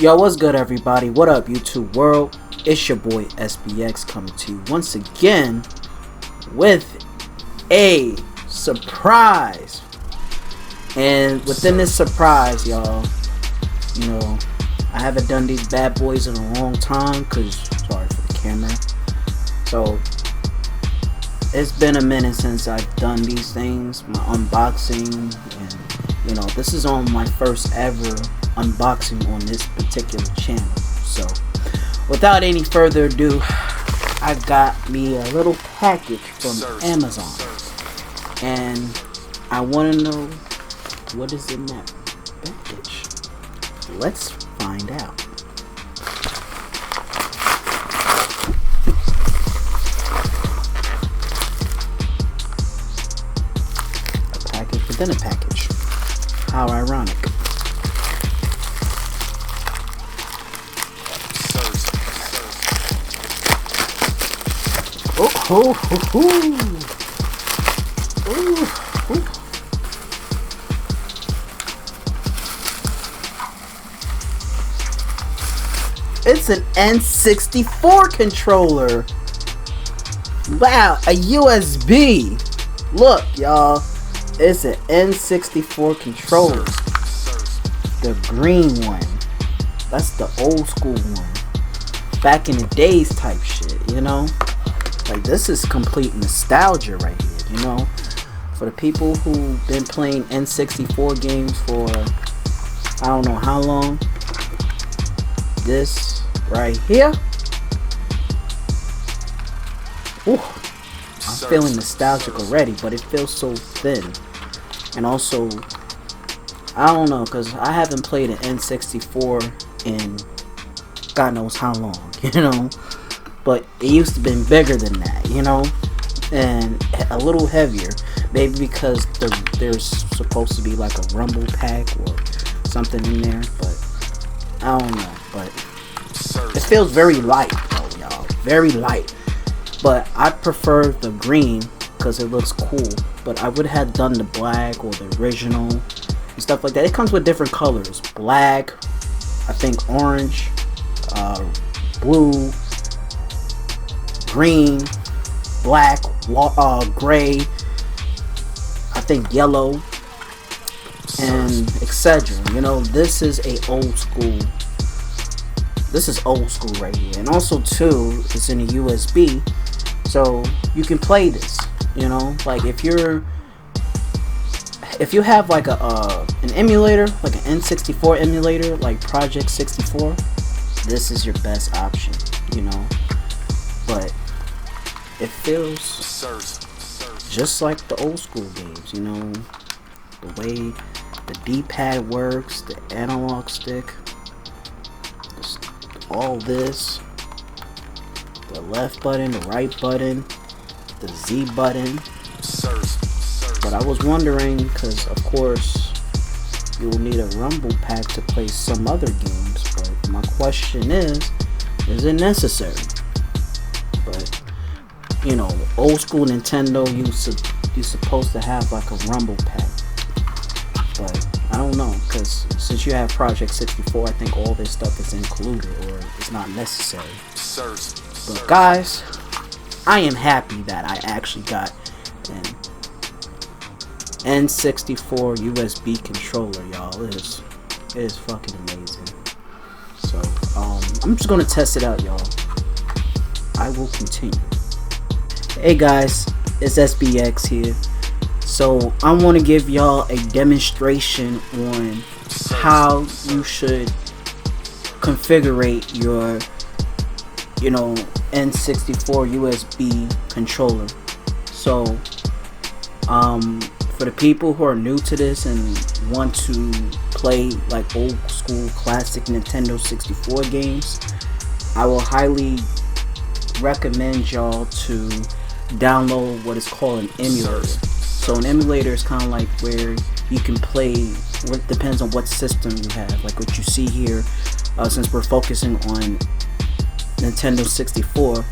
Yo, what's good, everybody? What up, YouTube world? It's your boy SBX coming to you once again with a surprise. And within this surprise, y'all, you know, I haven't done these bad boys in a long time because, sorry for the camera. So, it's been a minute since I've done these things, my unboxing, and, you know, this is on my first ever unboxing on this particular channel. So, without any further ado, I got me a little package from Amazon, and I want to know what is in that package. Let's find out. A package within a package. How ironic. It's an N64 controller. Wow, a USB. Look, y'all, it's an N64 controller. The green one. That's the old school one. Back in the days type shit, you know? Like, this is complete nostalgia right here, you know? For the people who've been playing N64 games for I don't know how long, this right here, ooh, I'm feeling nostalgic already, but it feels so thin. And also, I don't know, because I haven't played an N64 in God knows how long, you know? But it used to be bigger than that, you know, and a little heavier. Maybe because there's supposed to be like a rumble pack or something in there, but I don't know. But it feels very light, though, y'all. Very light. But I prefer the green because it looks cool. But I would have done the black or the original and stuff like that. It comes with different colors: black, I think orange, blue, green, black, gray, I think yellow, and etc. You know, this is old school right here. And also too, it's in a USB, so you can play this, you know, like if you have like an emulator, like an N64 emulator, like Project 64, this is your best option, you know. But it feels just like the old school games, you know, the way the D-pad works, the analog stick, all this, the left button, the right button, the Z button. But I was wondering, because of course you will need a rumble pack to play some other games, but my question is it necessary? But you know, old school Nintendo, you're supposed to have like a rumble pack. But I don't know, because since you have Project 64, I think all this stuff is included, or it's not necessary. But guys, I am happy that I actually got an N64 USB controller, y'all. It is fucking amazing. So I'm just gonna test it out, y'all. I will continue. Hey guys, it's SBX here. So I want to give y'all a demonstration on how you should configure your, you know, N64 USB controller. So for the people who are new to this and want to play like old school classic Nintendo 64 games, I will highly recommend y'all to download what is called an emulator. So an emulator is kind of like where you can play, it depends on what system you have, like what you see here. Since we're focusing on Nintendo 64,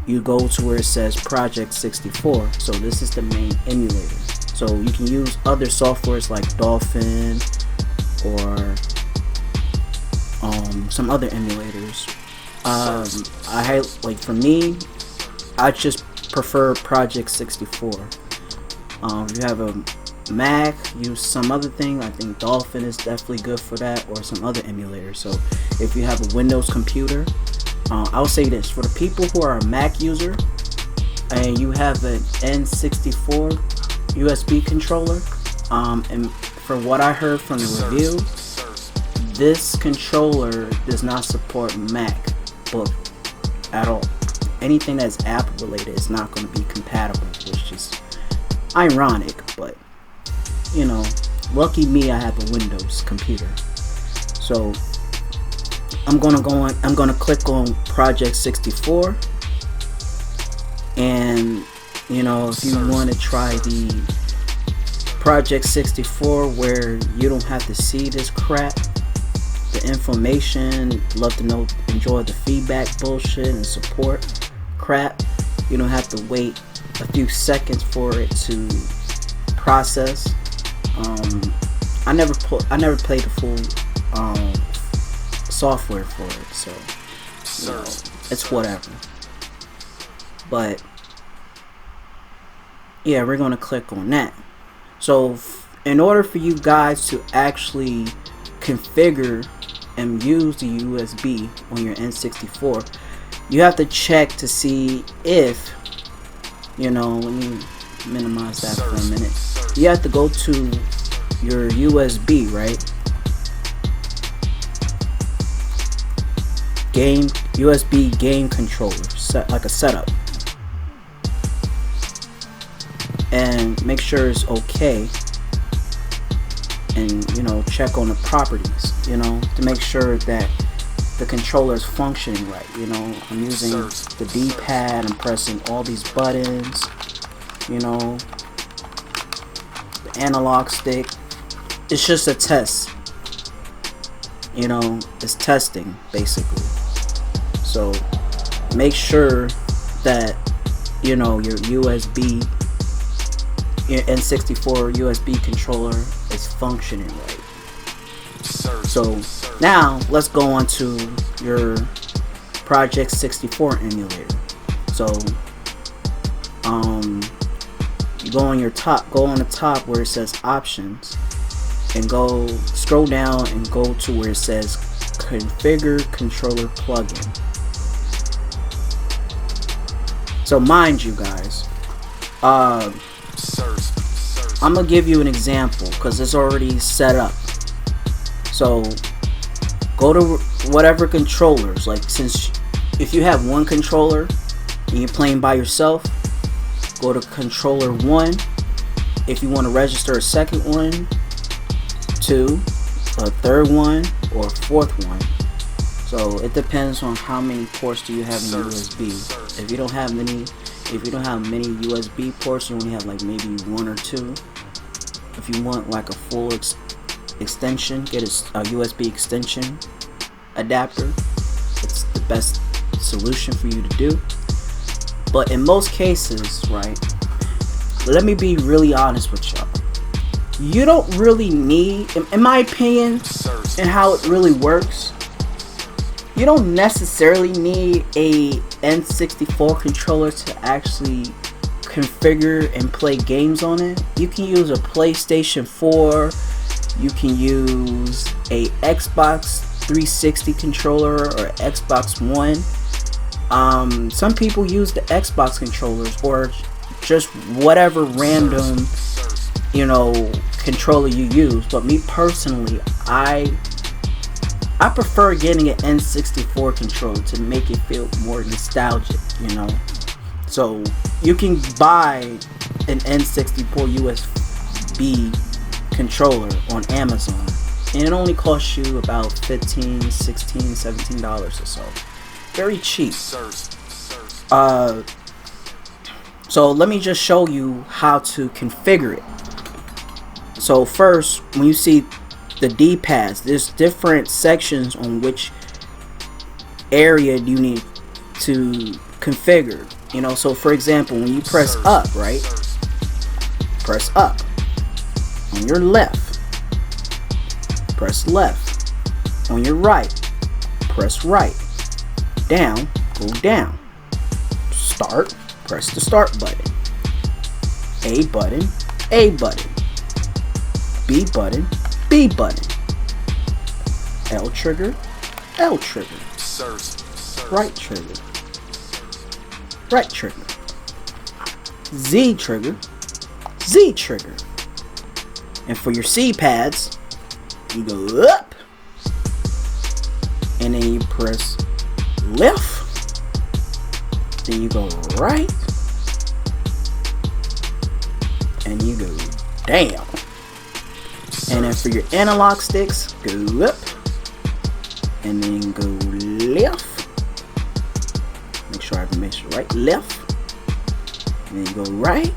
you go to where it says Project 64. So this is the main emulator. So you can use other softwares like Dolphin or some other emulators. Like for me, I just prefer Project 64. If you have a Mac, use some other thing. I think Dolphin is definitely good for that, or some other emulator. So if you have a Windows computer, I'll say this: for the people who are a Mac user and you have an N64 USB controller, and from what I heard from the review, this controller does not support MacBook at all. Anything that's Apple related is not going to be compatible, which is ironic, but you know, lucky me, I have a Windows computer. So I'm gonna click on Project 64, and you know, if you want to try the Project 64 where you don't have to see this crap, the information, love to know, enjoy the feedback bullshit and support crap, you don't have to wait a few seconds for it to process. I never played the full software for it, so you know, it's whatever. But yeah, we're gonna click on that. So in order for you guys to actually configure and use the USB on your N64, you have to check to see if, you know, let me minimize that for a minute. You have to go to your USB, right? USB game controller, like a setup, and make sure it's okay, and you know, check on the properties, you know, to make sure that the controller is functioning right. You know, I'm using the D-pad, I'm pressing all these buttons, you know, the analog stick. It's just a test, you know, it's testing basically. So make sure that, you know, your N64 USB controller is functioning right. So now let's go on to your Project 64 emulator. So you go on the top where it says options, and scroll down and go to where it says configure controller plugin. So mind you guys, I'm gonna give you an example because it's already set up. So go to whatever controllers, like, since if you have one controller and you're playing by yourself, go to controller 1. If you want to register a second one, 2, a third one, or a fourth one. So it depends on how many ports do you have in USB. If you don't have many USB ports, you only have like maybe 1 or 2. If you want like a full extension, get a USB extension adapter. It's the best solution for you to do. But in most cases, right, let me be really honest with y'all, you don't really need, in my opinion, and how it really works, you don't necessarily need a N64 controller to actually configure and play games on it. You can use a PlayStation 4, you can use a Xbox 360 controller or Xbox One. Some people use the Xbox controllers, or just whatever random, you know, controller you use. But me personally, I prefer getting an N64 controller to make it feel more nostalgic, you know. So you can buy an N64 USB controller on Amazon, and it only costs you about $15, $16, $17 or so. Very cheap. So let me just show you how to configure it. So first, when you see the D-pads, there's different sections on which area you need to configure. You know, so for example, when you press up, right? Press up. On your left, press left. On your right, press right. Down, go down. Start, press the start button. A button, A button. B button, B button. L trigger, L trigger. Right trigger, right trigger. Z trigger, Z trigger. And for your C pads, you go up, and then you press left, then you go right, and you go down. And then for your analog sticks, go up, and then go left. Make sure I make sure right, left, and then you go right,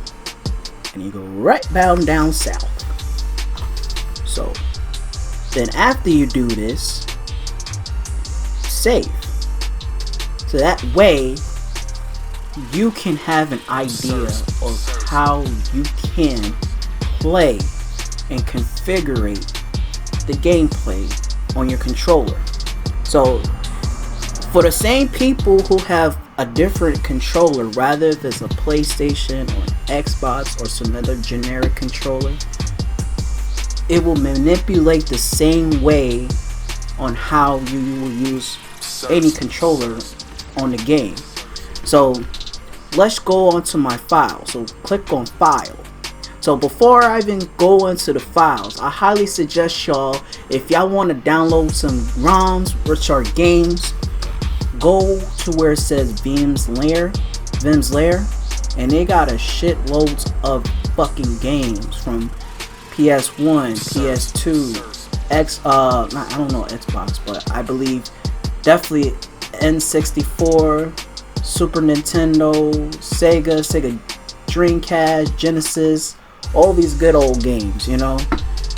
and you go right down south. So then after you do this, save. So that way you can have an idea of how you can play and configure the gameplay on your controller. So for the same people who have a different controller, rather if it's a PlayStation or an Xbox or some other generic controller, it will manipulate the same way on how you will use any controller on the game. So let's go on to my file. So click on file. So before I even go into the files, I highly suggest y'all, if y'all want to download some ROMs, which are games, go to where it says Vim's Lair, and they got a shitloads of fucking games from PS1, PS2, I don't know Xbox, but I believe definitely N64, Super Nintendo, Sega Dreamcast, Genesis, all these good old games, you know.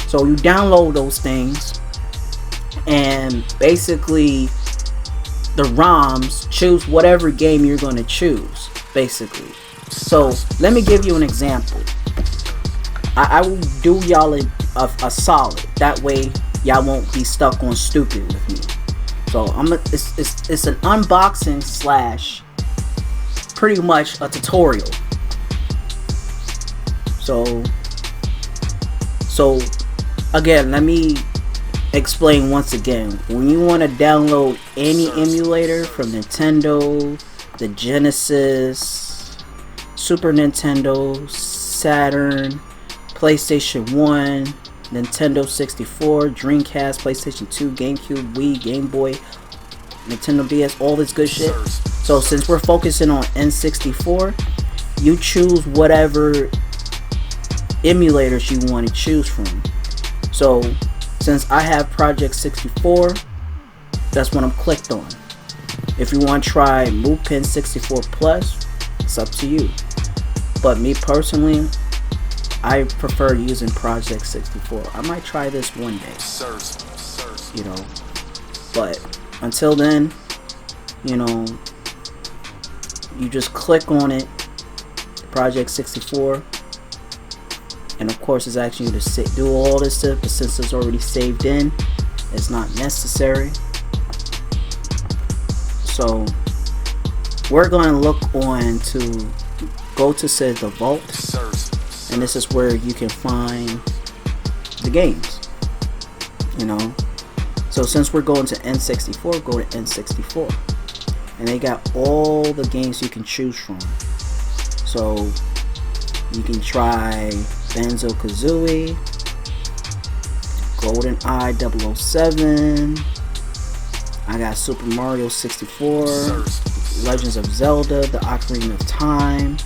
So you download those things, and basically the ROMs choose whatever game you're going to choose, basically. So let me give you an example. I will do y'all a solid. That way y'all won't be stuck on stupid with me. So it's an unboxing slash pretty much a tutorial. So again, let me explain once again. When you want to download any emulator from Nintendo, the Genesis, Super Nintendo, Saturn, PlayStation 1, Nintendo 64, Dreamcast, PlayStation 2, GameCube, Wii, Game Boy, Nintendo DS, all this good shit. So since we're focusing on N64, you choose whatever emulators you want to choose from. So since I have Project 64, that's what I'm clicked on. If you want to try MovePin 64 Plus, it's up to you. But me personally, I prefer using Project 64. I might try this one day, you know. But until then, you know, you just click on it, Project 64, and of course it's asking you to do all this stuff, but since it's already saved in, it's not necessary. So we're going to look on to go to say the vault, and this is where you can find the games, you know. So since we're going to N64, go to N64, and they got all the games you can choose from. So you can try Banjo-Kazooie, GoldenEye 007, I got Super Mario 64, Legends of Zelda, The Ocarina of Time,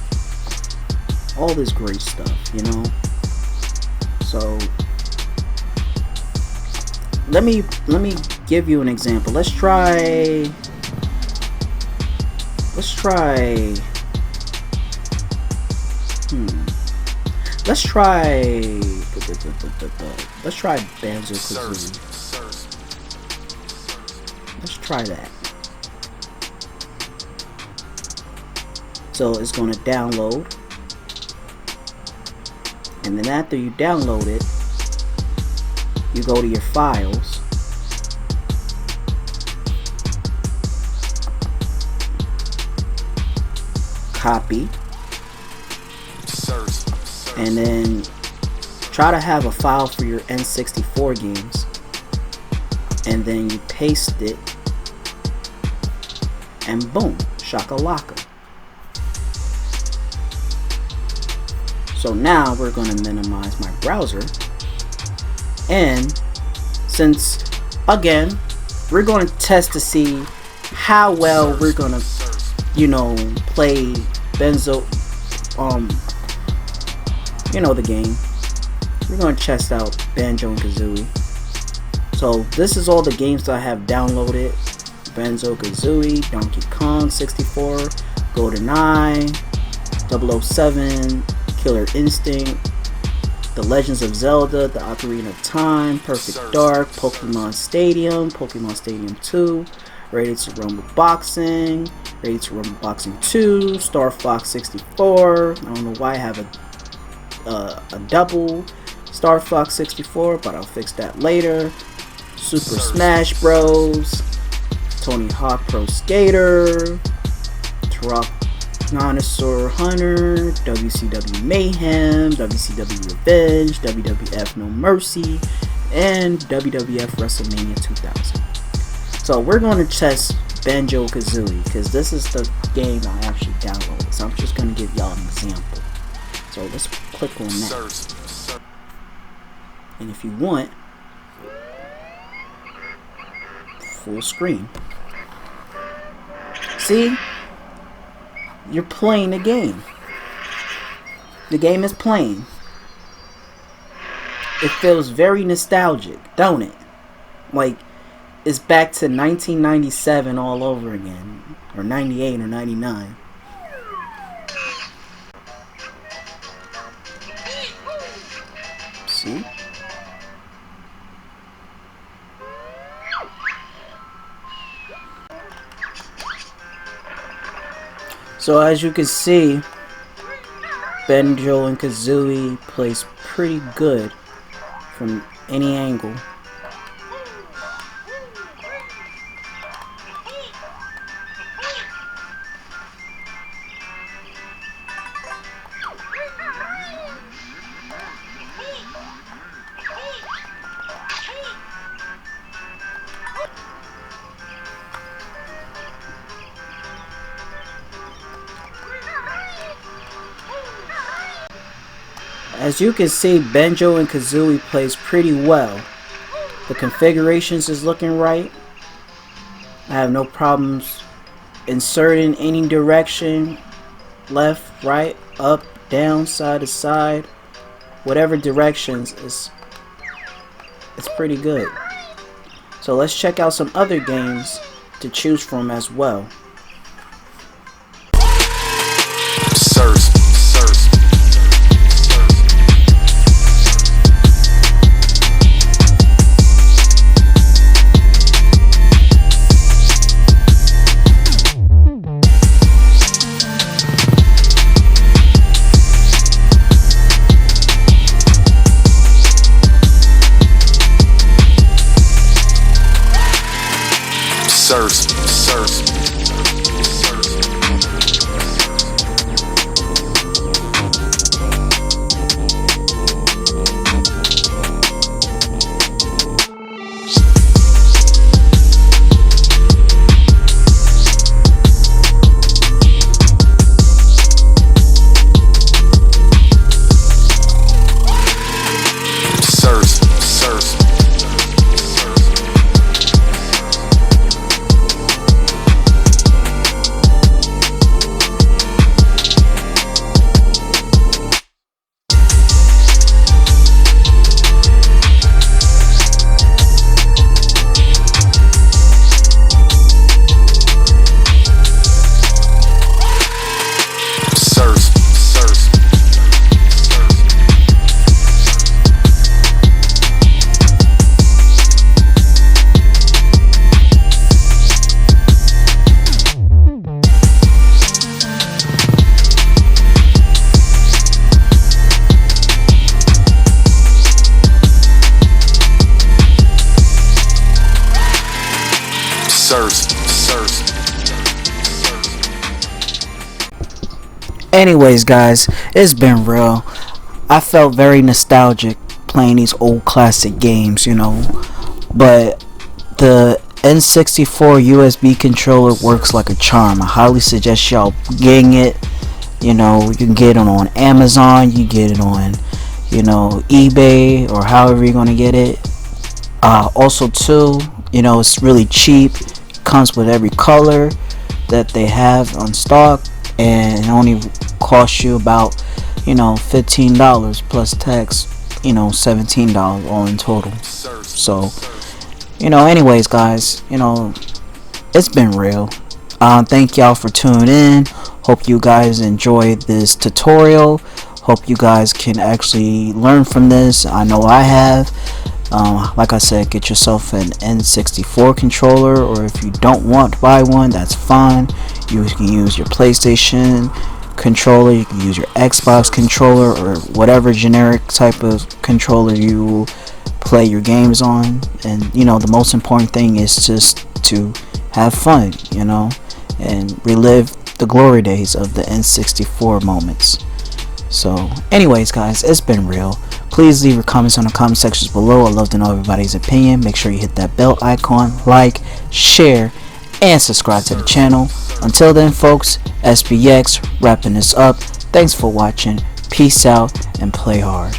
all this great stuff, you know. So let me give you an example. Let's try Banjo-Kazooie. Let's try that. So it's going to download, and then after you download it, you go to your files, copy, and then try to have a file for your N64 games, and then you paste it, and boom, shakalaka. So now we're going to minimize my browser, and since again we're going to test to see how well we're going to, you know, play Benzo, you know, the game. We're going to test out Banjo and Kazooie. So this is all the games that I have downloaded: Banjo Kazooie, Donkey Kong 64, GoldenEye, 007, Killer Instinct, The Legends of Zelda, The Ocarina of Time, Perfect Dark, Pokemon Stadium, Pokemon Stadium 2, Rated to Rumble Boxing, Rated to Rumble Boxing 2, Star Fox 64. I don't know why I have a double Star Fox 64, but I'll fix that later. Super Smash Bros, Tony Hawk Pro Skater, Tyrannosaur Hunter, WCW Mayhem, WCW Revenge, WWF No Mercy, and WWF WrestleMania 2000. So we're going to test Banjo Kazooie because this is the game I actually downloaded. So I'm just going to give y'all an example. So let's click on that. And if you want, full screen. See? You're playing the game. The game is playing. It feels very nostalgic, don't it? Like it's back to 1997 all over again, or 98 or 99. See? So as you can see, Banjo and Kazooie plays pretty good from any angle. As you can see, Banjo and Kazooie plays pretty well. The configurations is looking right. I have no problems inserting any direction, left, right, up, down, side to side, whatever directions it's pretty good. So let's check out some other games to choose from as well. Anyways, guys, it's been real. I felt very nostalgic playing these old classic games, you know. But the N64 USB controller works like a charm. I highly suggest y'all getting it. You know, you can get it on Amazon, you get it on, you know, eBay, or however you're gonna get it. Also, too, you know, it's really cheap. Comes with every color that they have on stock, and it only costs you about, you know, $15 plus tax. You know, $17 all in total. So, you know, anyways, guys, you know, it's been real. Thank y'all for tuning in. Hope you guys enjoyed this tutorial. Hope you guys can actually learn from this. I know I have. Like I said, get yourself an N64 controller, or if you don't want to buy one, that's fine. You can use your PlayStation controller, you can use your Xbox controller, or whatever generic type of controller you play your games on. And you know, the most important thing is just to have fun, you know, and relive the glory days of the N64 moments. So anyways, guys, it's been real. Please leave your comments on the comment sections below. I'd love to know everybody's opinion. Make sure you hit that bell icon, like, share, and subscribe to the channel. Until then, folks, SBX wrapping this up. Thanks for watching. Peace out and play hard.